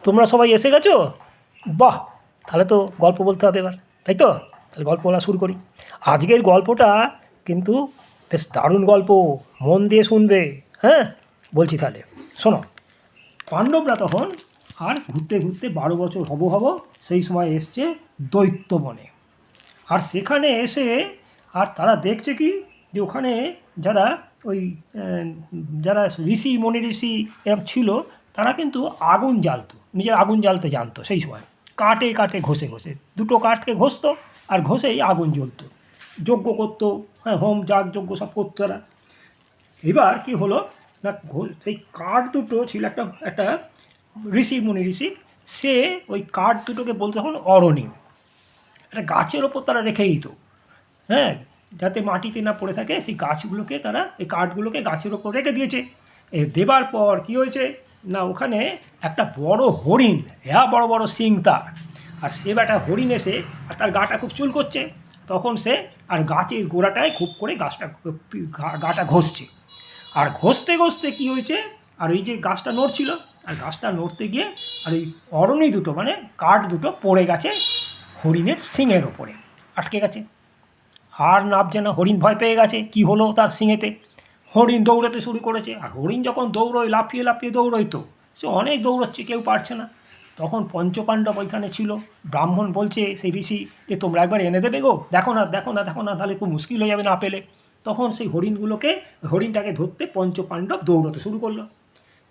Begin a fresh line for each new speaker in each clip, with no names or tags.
তোমরা সবাই এসে গেছো? বাহ, তাহলে তো গল্প বলতে হবে এবার, তাই তো? তাহলে গল্প বলা শুরু করি। আজকের গল্পটা কিন্তু বেশ দারুণ গল্প, মন দিয়ে শুনবে। হ্যাঁ, বলছি তাহলে শোনো। পাণ্ডবরা তখন আর ঘুরতে ঘুরতে 12 বছর হব সেই সময় এসছে দৈত্য বনে। আর সেখানে এসে আর তারা দেখছে কি, যে ওখানে যারা ওই যারা ঋষি মনি ঋষি এরকম ছিল, তারা কিন্তু আগুন জ্বালতো, নিজের আগুন জ্বালতে জানতো সেই সময়। কাঠে কাঠে ঘষে ঘষে দুটো কাঠকে ঘষতো আর ঘষেই আগুন জ্বলতো, যজ্ঞ করতো। হ্যাঁ, হোম যাগ যজ্ঞ সব করতো তারা। এবার কি হলো না, সেই কাঠ দুটো ছিল একটা একটা ঋষি মুনি ঋষি, সে ওই কাঠ দুটোকে বলতে তখন অরণি, একটা গাছের ওপর তারা রেখে দিত। হ্যাঁ, যাতে মাটিতে না পড়ে থাকে, সেই গাছগুলোকে তারা, এই কাঠগুলোকে গাছের ওপর রেখে দিয়েছে। এ দেবার পর কি হয়েছে না, ওখানে একটা বড় হরিণ, বড় বড় শিং তার। আর সে একটা হরিণ এসে আর তার গাটা খুব চুল করছে। তখন সে আর গাছের গোড়াটায় খুব করে গাটা ঘষছে। আর ঘষতে ঘষতে কী হয়েছে, আর ওই যে গাছটা নড়ছিল, আর গাছটা নড়তে গিয়ে আর ওই অরণি দুটো মানে কাঠ দুটো পড়ে গেছে হরিণের শিঙের ওপরে, আটকে গেছে। আর নাবছে না, হরিণ ভয় পেয়ে গেছে কি হলো তার শিঙেতে। হরিণ দৌড়াতে শুরু করেছে, আর হরিণ যখন দৌড়োয়, লাফিয়ে লাফিয়ে দৌড়োয়, তো সে অনেক দৌড়চ্ছে, কেউ পারছে না। তখন পঞ্চপাণ্ডব ওইখানে ছিল। ব্রাহ্মণ বলছে সেই ঋষি যে তোমরা একবার এনে দেবে গো, দেখো না দেখো না দেখো না, তাহলে খুব মুশকিল হয়ে যাবে না পেলে। তখন সেই হরিণটাকে ধরতে পঞ্চপাণ্ডব দৌড়াতে শুরু করলো।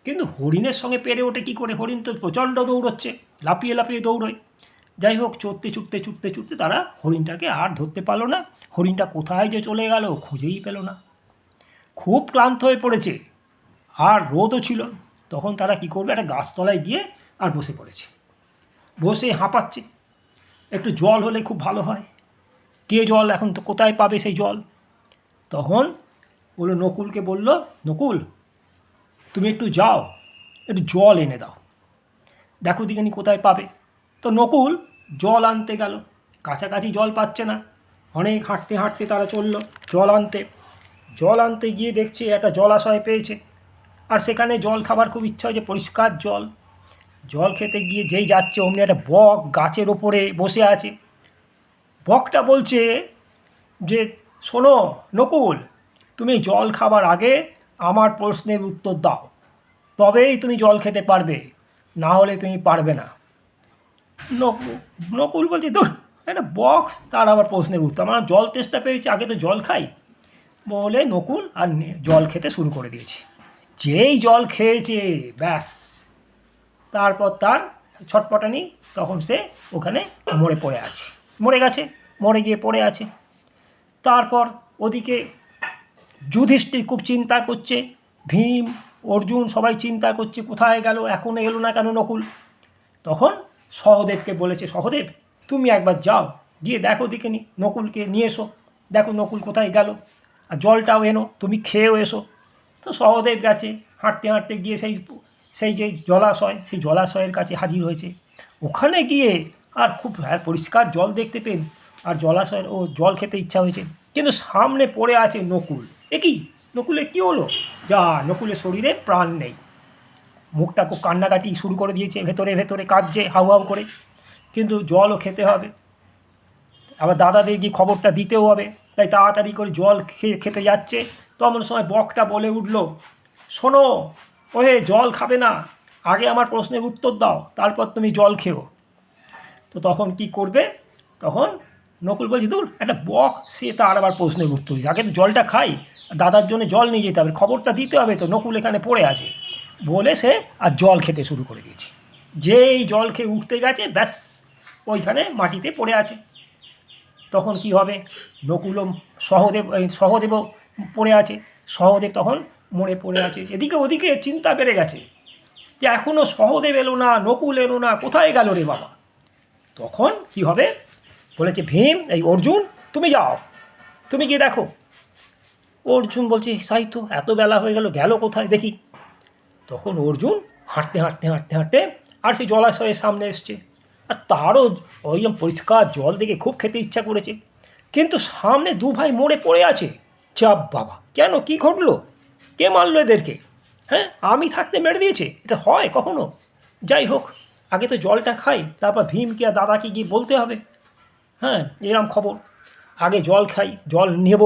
কিন্তু হরিণের সঙ্গে পেরে ওঠে কী করে, হরিণ তো প্রচণ্ড দৌড়চ্ছে, লাফিয়ে লাফিয়ে দৌড়োয়। যাই হোক, ছুটতে ছুটতে ছুটতে ছুটতে তারা হরিণটাকে আর ধরতে পারলো না। হরিণটা কোথায় যে চলে গেল খুঁজেই পেল না। খুব ক্লান্ত হয়ে পড়েছে, আর রোদও ছিল। তখন তারা কি করবে, একটা গাছতলায় গিয়ে আর বসে পড়েছে। বসে হাঁপাচ্ছে, একটু জল হলে খুব ভালো হয়। কে জল এখন তো কোথায় পাবে সেই জল? তখন নকুলকে বলল, নকুল তুমি একটু যাও, একটু জল এনে দাও, দেখো দিকেনি কোথায় পাবে। তো নকুল জল আনতে গেল, কাছাকাছি জল পাচ্ছে না। অনেক হাঁটতে হাঁটতে তারা চলল জল আনতে গিয়ে দেখছে একটা জলাশয় পেয়েছে। আর সেখানে জল খাবার খুব ইচ্ছা হয়েছে, পরিষ্কার জল খেতে গিয়ে যেই যাচ্ছে, অমনি একটা বক গাছের ওপরে বসে আছে। বকটা বলছে যে শোনো নকুল, তুমি জল খাবার আগে আমার প্রশ্নের উত্তর দাও, তবেই তুমি জল খেতে পারবে, না হলে তুমি পারবে না। নকুল বলছে দূর, একটা বক্স তার আবার প্রশ্নের উত্তর, আমার জল তেষ্টা পেয়েছে, আগে তো জল খাই। বলে নকুল আর জল খেতে শুরু করে দিয়েছে। যেই জল খেয়েছে ব্যাস, তারপর তার ছটপটানি, তখন সে ওখানে মরে গেছে, মরে গিয়ে পড়ে আছে। তারপর ওদিকে যুধিষ্ঠির খুব চিন্তা করছে, ভীম অর্জুন সবাই চিন্তা করছে কোথায় গেল, এখনও এলো না কেন নকুল। তখন সহদেবকে বলেছে, সহদেব তুমি একবার যাও, গিয়ে দেখো দিকে নকুলকে নিয়ে এসো, দেখো নকুল কোথায় গেল, আর জলটাও এনো, তুমি খেয়েও এসো। তো সহদেব গেছে, হাঁটতে হাঁটতে গিয়ে সেই যে জলাশয়, সেই জলাশয়ের কাছে হাজির হয়েছে। ওখানে গিয়ে আর খুব পরিষ্কার জল দেখতে পেন, আর জলাশয়ের ও জল খেতে ইচ্ছা হয়েছে। কিন্তু সামনে পড়ে আছে নকুল। এ কি, নকুলের কী হলো? যা, নকুলের শরীরে প্রাণ নেই, মুখটা খুব কান্নাকাটি শুরু করে দিয়েছে, ভেতরে ভেতরে কাঁদছে হাউ হাউ করে। কিন্তু জলও খেতে হবে, আবার দাদাদের গিয়ে খবরটা দিতেও হবে, তাই তাড়াতাড়ি করে জল খেতে যাচ্ছে। তো এমন সময় বকটা বলে উঠল, শোনো ওহে, জল খাবে না, আগে আমার প্রশ্নের উত্তর দাও, তারপর তুমি জল খেও। তো তখন কি করবে, তখন নকুল বলছি দূর, একটা বক, সে তার আবার প্রশ্নের উত্তর দিচ্ছে, আগে তো জলটা খাই, দাদার জন্য জল নিয়ে যেতে হবে, খবরটা দিতে হবে, তো নকুল এখানে পড়ে আছে বলে সে আর জল খেতে শুরু করে দিয়েছে। যেই জল খেয়ে উঠতে গেছে, ব্যাস ওইখানে মাটিতে পড়ে আছে। তখন কি হবে, নকুলও সহদেবও পড়ে আছে, সহদেব তখন মরে পড়ে আছে। এদিকে ওদিকে চিন্তা বেড়ে গেছে যে এখনও সহদেব এলো না, নকুল এলো না, কোথায় গেল রে বাবা। তখন কি হবে, বলেছে ভীম, এই অর্জুন তুমি যাও, তুমি গিয়ে দেখো। অর্জুন বলছে সাই তো, এত বেলা হয়ে গেল কোথায় দেখি। তখন অর্জুন হাঁটতে হাঁটতে হাঁটতে হাঁটতে আর সেই জলাশয়ের সামনে এসছে, আর তারও ওইরকম পরিষ্কার জল দেখে খুব খেতে ইচ্ছা করেছে। কিন্তু সামনে দু ভাই মরে পড়ে আছে। চাপ বাবা, কেন, কি ঘটলো, কে মারলো এদেরকে? হ্যাঁ, আমি থাকতে মেরে দিয়েছে, এটা হয় কখনো? যাই হোক, আগে তো জলটা খাই, তারপর ভীমকে আর দাদাকে গিয়ে বলতে হবে, হ্যাঁ এরম খবর, আগে জল খাই, জল নেব।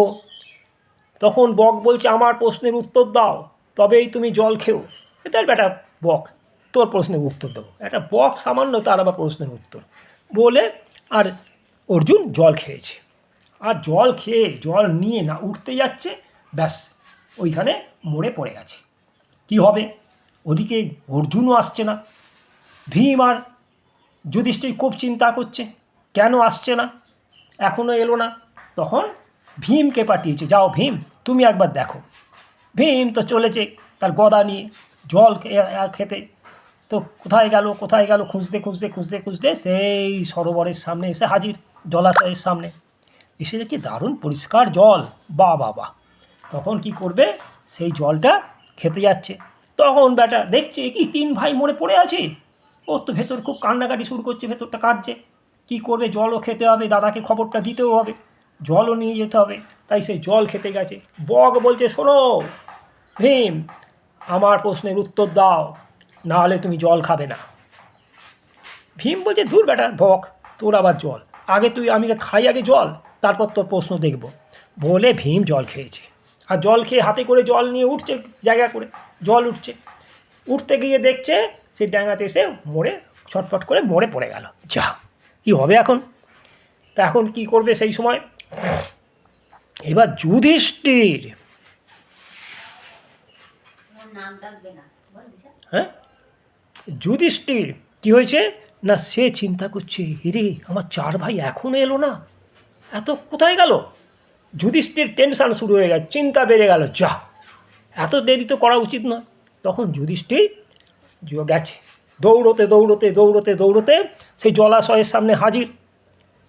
তখন বক বলছে আমার প্রশ্নের উত্তর দাও, তবেই তুমি জল খেও। এটা বেটা বক, তোর প্রশ্নের উত্তর দেবো, একটা বক সামান্য, তার আবার প্রশ্নের উত্তর বলে। আর অর্জুন জল খেয়েছে, আর জল খেয়ে জল নিয়ে না উঠতে যাচ্ছে, ব্যাস ওইখানে মরে পড়ে গেছে। কি হবে? ওদিকে অর্জুনও আসছে না, ভীম আর যুধিষ্ঠির খুব চিন্তা করছে কেন আসছে না, এখনও এলো না। তখন ভীমকে পাঠিয়েছে, যাও ভীম তুমি একবার দেখো। ভীম তো চলেছে তার গদা নিয়ে জল খেতে। তো কোথায় গেল কোথায় গেল, খুঁজতে খুঁজতে খুঁজতে খুঁজতে সেই সরোবরের সামনে এসে হাজির, জলাশয়ের সামনে এসে দেখি দারুণ পরিষ্কার জল, বাহ বাহ বাহ। তখন কি করবে, সেই জলটা খেতে যাচ্ছে। তখন বেটা দেখছে কি 3 ভাই মরে পড়ে আছে, ওর তো ভেতর খুব কান্নাকাটি শুরু করছে, ভেতরটা কাঁদছে। কী করবে, জলও খেতে হবে, দাদাকে খবরটা দিতেও হবে, জলও নিয়ে যেতে হবে, তাই সেই জল খেতে গেছে। বক বলছে শোনো ভীম, আমার প্রশ্নের উত্তর দাও, না হলে তুমি জল খাবে না। ভীম বলছে দূর বেটা বক, তোর আবার জল, আগে তুই আমি খাই আগে জল, তারপর তোর প্রশ্ন দেখব। বলে ভীম জল খেয়েছে, আর জল খেয়ে হাতে করে জল নিয়ে উঠছে, জায়গা করে জল উঠছে, উঠতে গিয়ে দেখছে সে ডাঙাতে এসে মরে ছটফট করে মরে পড়ে গেল। যা, কী হবে এখন? তা এখন কি করবে সেই সময়? এবার যুধিষ্ঠির, হ্যাঁ যুধিষ্ঠির কী হয়েছে না, সে চিন্তা করছে হিরে আমার 4 ভাই এখনও এলো না, এত কোথায় গেল? যুধিষ্ঠির টেনশান শুরু হয়ে গেছে, চিন্তা বেড়ে গেল, যা এত দেরি তো করা উচিত নয়। তখন যুধিষ্ঠির গেছে দৌড়তে দৌড়তে দৌড়তে দৌড়তে সেই জলাশয়ের সামনে হাজির,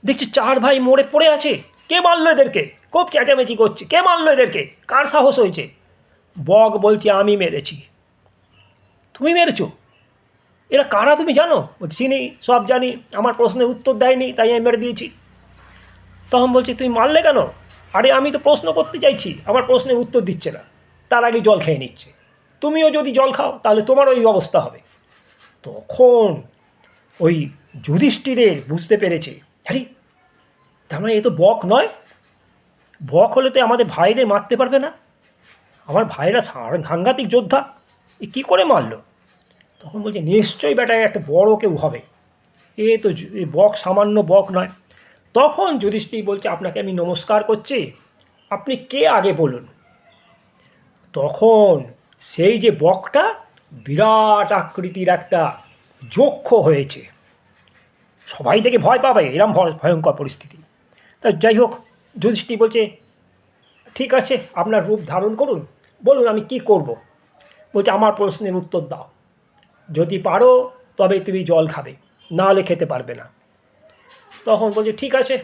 দেখছি 4 ভাই মরে পড়ে আছে। কে মারলো এদেরকে? খুব চেঁচামেচি করছে, কে মারলো এদেরকে, কার সাহস হয়েছে? বক বলছে আমি মেরেছি। তুমি মেরেছো? এরা কারা তুমি জানো? বলছি চিনি, সব জানি, আমার প্রশ্নের উত্তর দেয়নি তাই আমি মেরে দিয়েছি। তখন বলছি তুমি মারলে কেন? আরে আমি তো প্রশ্ন করতে চাইছি, আমার প্রশ্নের উত্তর দিচ্ছে না, তার আগে জল খেয়ে নিচ্ছে। তুমিও যদি জল খাও তাহলে তোমারও এই অবস্থা হবে। তখন ওই যুধিষ্ঠিরের বুঝতে পেরেছে, আরে তার মানে এ তো বক নয়, বক হলে তো আমাদের ভাইদের মারতে পারবে না, আমার ভাইরা সাংঘাতিক যোদ্ধা, এ কী করে মারলো? তখন বলছে নিশ্চয়ই বেটায় একটা বড় কেউ হবে, এ তো বক সামান্য বক নয়। তখন যুধিষ্ঠির বলছে আপনাকে আমি নমস্কার করছি, আপনি কে আগে বলুন। তখন সেই যে বকটা বিরাট আকৃতির একটা যক্ষ হয়েছে, সবাই থেকে ভয় পাবে, এরম ভয়ঙ্কর পরিস্থিতি। তা যাই হোক, যুধিষ্ঠির বলছে ঠিক আছে আপনার রূপ ধারণ করুন, বলুন আমি কি করব। বলছে আমার প্রশ্নের উত্তর দাও, যদি পারো তবে তুমি জল খাবে, না হলে খেতে পারবে না। তখন বলছে ঠিক আছে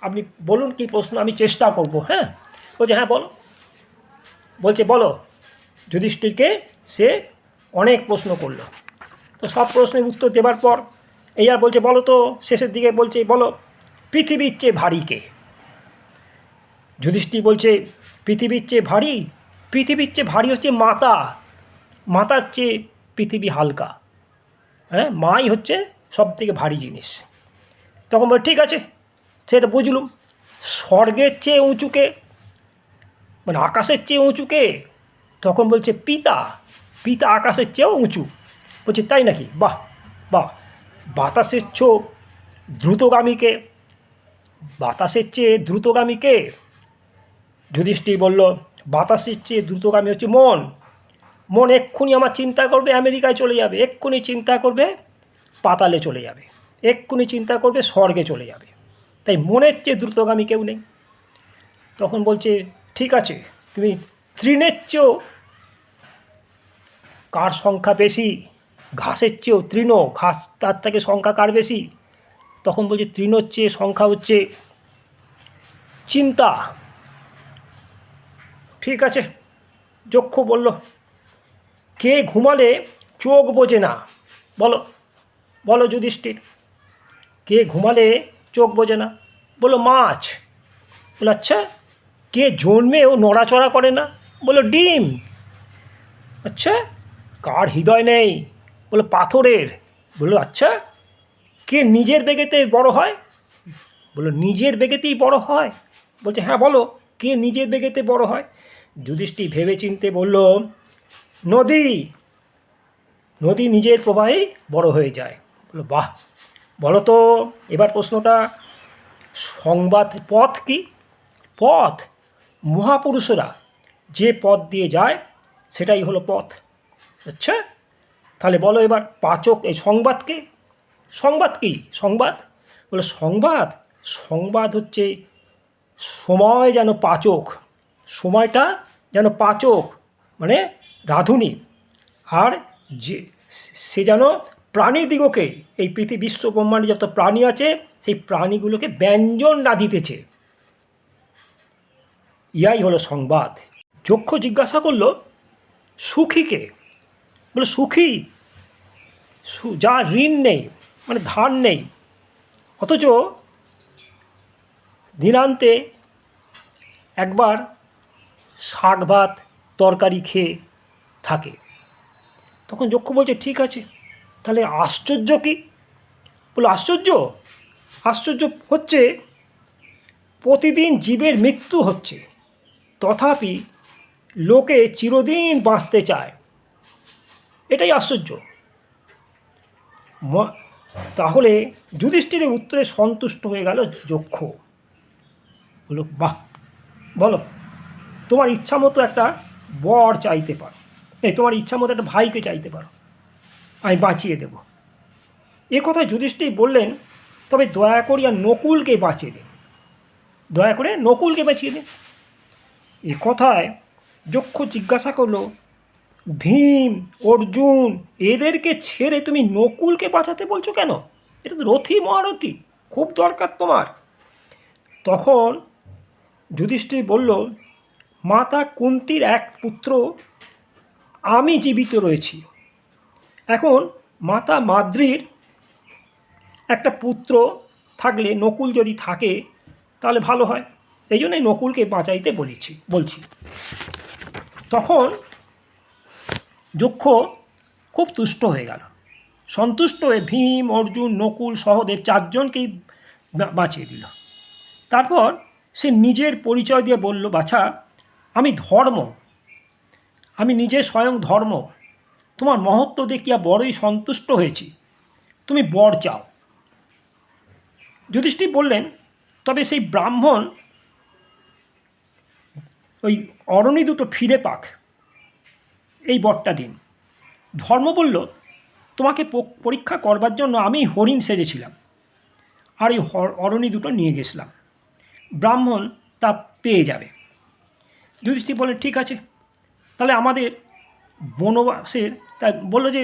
আপনি বলুন কী প্রশ্ন, আমি চেষ্টা করব। হ্যাঁ বলছে হ্যাঁ বলো। বলছে বলো। যুধিষ্ঠিরকে সে অনেক প্রশ্ন করলো, তো সব প্রশ্নের উত্তর দেবার পর এই আর বলছে বলো তো, শেষের দিকে বলছে বলো পৃথিবীর চেয়ে ভারী কে? যুধিষ্ঠির বলছে পৃথিবীর চেয়ে ভারী, পৃথিবীর চেয়ে ভারী হচ্ছে মাতা, মাতার চেয়ে পৃথিবী হালকা, হ্যাঁ মাই হচ্ছে সব থেকে ভারী জিনিস। তখন বলে ঠিক আছে সেটা বুঝলুম, স্বর্গের চেয়ে উঁচুকে মানে আকাশের চেয়ে উঁচুকে? তখন বলছে পিতা, পিতা আকাশের চেয়েও উঁচু। বলছে তাই নাকি, বাহ বাহ। বাতাসের চেয়েও দ্রুতগামীকে, বাতাসের চেয়ে দ্রুতগামীকে? যুধিষ্ঠির বলল বাতাসের চেয়ে দ্রুতগামী হচ্ছে মন, মন এক্ষুনি আমার চিন্তা করবে আমেরিকায় চলে যাবে, এক্ষুনি চিন্তা করবে পাতালে চলে যাবে, এক্ষুনি চিন্তা করবে স্বর্গে চলে যাবে, তাই মনের চেয়ে দ্রুতগামী কেউ নেই। তখন বলছে ঠিক আছে তুমি তৃণের চেয়েও কার সংখ্যা বেশি, ঘাসের চেয়েও তৃণ, ঘাস তার থেকে সংখ্যা কার বেশি? তখন বলছে তৃণর চেয়ে সংখ্যা হচ্ছে চিন্তা। ঠিক আছে, যক্ষ বলল কে ঘুমালে চোখ বোঝে না? বলো বলো যুধিষ্ঠির, কে ঘুমালে চোখ বোঝে না? বলো মাছ। বলো আচ্ছা, কে জন্মেও নড়াচড়া করে না? বলো ডিম। আচ্ছা, কার হৃদয় নেই? বলো পাথরের। বললো আচ্ছা, কে নিজের বেগেতে বড় হয়? বললো নিজের বেগেতেই বড় হয়। বলছে হ্যাঁ বলো, কে নিজের বেগেতে বড় হয়? যুধিষ্ঠির ভেবে চিনতে বলল নদী, নদী নিজের প্রবাহেই বড় হয়ে যায়। বললো বাহ, বলো তো এবার প্রশ্নটা, সংবাদ পথ কি? পথ, মহাপুরুষরা যে পথ দিয়ে যায় সেটাই হলো পথ। আচ্ছা, তাহলে বলো এবার পাচক, এই সংবাদকে, সংবাদ কি? সংবাদ, বলে সংবাদ, সংবাদ হচ্ছে সময় যেন পাচক, সময়টা যেন পাচক মানে রাঁধুনি, আর যে সে যেন প্রাণীদিগকে, এই পৃথিবী বিশ্ব ব্রহ্মাণ্ডে যত প্রাণী আছে সেই প্রাণীগুলোকে ব্যঞ্জন রাঁধিতেছে, ইয়াই হলো সংবাদ। যক্ষ জিজ্ঞাসা করল সুখীকে? বলে সুখী, যার ঋণ নেই, মানে ধার নেই, অথচ দিনান্তে একবার শাক ভাত তরকারি খেয়ে থাকে। তখন যক্ষ বলছে ঠিক আছে, তাহলে আশ্চর্য কি? বলে আশ্চর্য, আশ্চর্য হচ্ছে প্রতিদিন জীবের মৃত্যু হচ্ছে, তথাপি লোকে চিরদিন বাঁচতে চায়, এটাই আশ্চর্য। তাহলে যুধিষ্ঠিরের উত্তরে সন্তুষ্ট হয়ে গেল যক্ষ। বলল বাহ, বলো তোমার ইচ্ছা মতো একটা বর চাইতে পারো, তোমার ইচ্ছা মতো একটা ভাইকে চাইতে পারো, আমি বাঁচিয়ে দেব। এ কথায় যুধিষ্ঠির বললেন তবে দয়া করিয়া নকুলকে বাঁচিয়ে দিন, দয়া করে নকুলকে বাঁচিয়ে দিন। এ কথায় যক্ষ জিজ্ঞাসা করলো ভীম, অর্জুন এদেরকে ছেড়ে তুমি নকুলকে বাঁচাতে বলছো কেন? এটা তো রথী মহারথী, খুব দরকার তোমার। তখন যুধিষ্ঠির বলল মাতা কুন্তির এক পুত্র আমি জীবিত রয়েছি, এখন মাতা মাদ্রির একটা পুত্র থাকলে, নকুল যদি থাকে তাহলে ভালো হয়, এই জন্যই নকুলকে বাঁচাইতে বলছি। তখন যক্ষ খুব তুষ্ট হয়ে গেল, সন্তুষ্ট হয়ে ভীম, অর্জুন, নকুল, সহদেব চারজনকেই বাঁচিয়ে দিল। তারপর সে নিজের পরিচয় দিয়ে বলল বাছা, আমি ধর্ম, আমি নিজে স্বয়ং ধর্ম, তোমার মহত্ব দেখিয়া বড়ই সন্তুষ্ট হয়েছি, তুমি বর চাও। যুধিষ্ঠির বললেন তবে সেই ব্রাহ্মণ ওই অরণি দুটো ফিরে পাক, এই বরটা দিন। ধর্ম বলল তোমাকে পরীক্ষা করবার জন্য আমি হরিণ সেজেছিলাম আর এই অরণি দুটো নিয়ে গেছিলাম, ব্রাহ্মণ তা পেয়ে যাবে। যুধিষ্ঠির বললেন ঠিক আছে, তাহলে আমাদের বনবাসের, তা বললো যে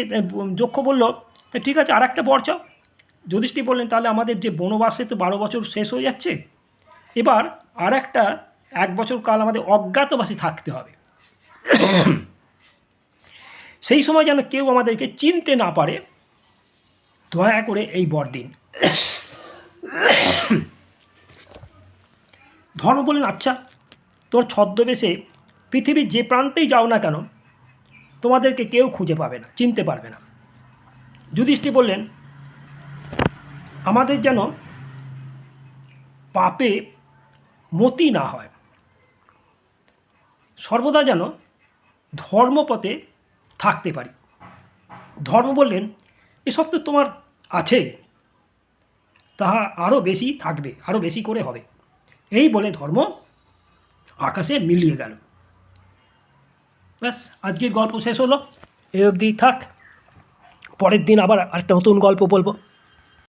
যক্ষ বলল তা ঠিক আছে আর একটা বর চাও। যুধিষ্ঠির বললেন তাহলে আমাদের যে বনবাসে তো 12 বছর শেষ হয়ে যাচ্ছে, এবার আর একটা 1 বছর কাল আমাদের অজ্ঞাতবাসে থাকতে হবে, সেই সময় যেন কেউ আমাদেরকে চিনতে না পারে, দয়া করে এই বর দিন। ধর্ম বললেন আচ্ছা, তোর ছদ্মবেশে পৃথিবীর যে প্রান্তেই যাও না কেন তোমাদেরকে কেউ খুঁজে পাবে না, চিনতে পারবে না। যুধিষ্ঠির বললেন আমাদের যেন পাপে মতি না হয়, সর্বদা যেন ধর্মপথে থাকতে পারি। ধর্ম বললেন এসব তো তোমার আছে, তাহা আরও বেশি থাকবে, আরও বেশি করে হবে। এই বলে ধর্ম আকাশে মিলিয়ে গেল। ব্যাস, আজকের গল্প শেষ হলো, এই অবধি থাক, পরের দিন আবার আরেকটা নতুন গল্প বলবো।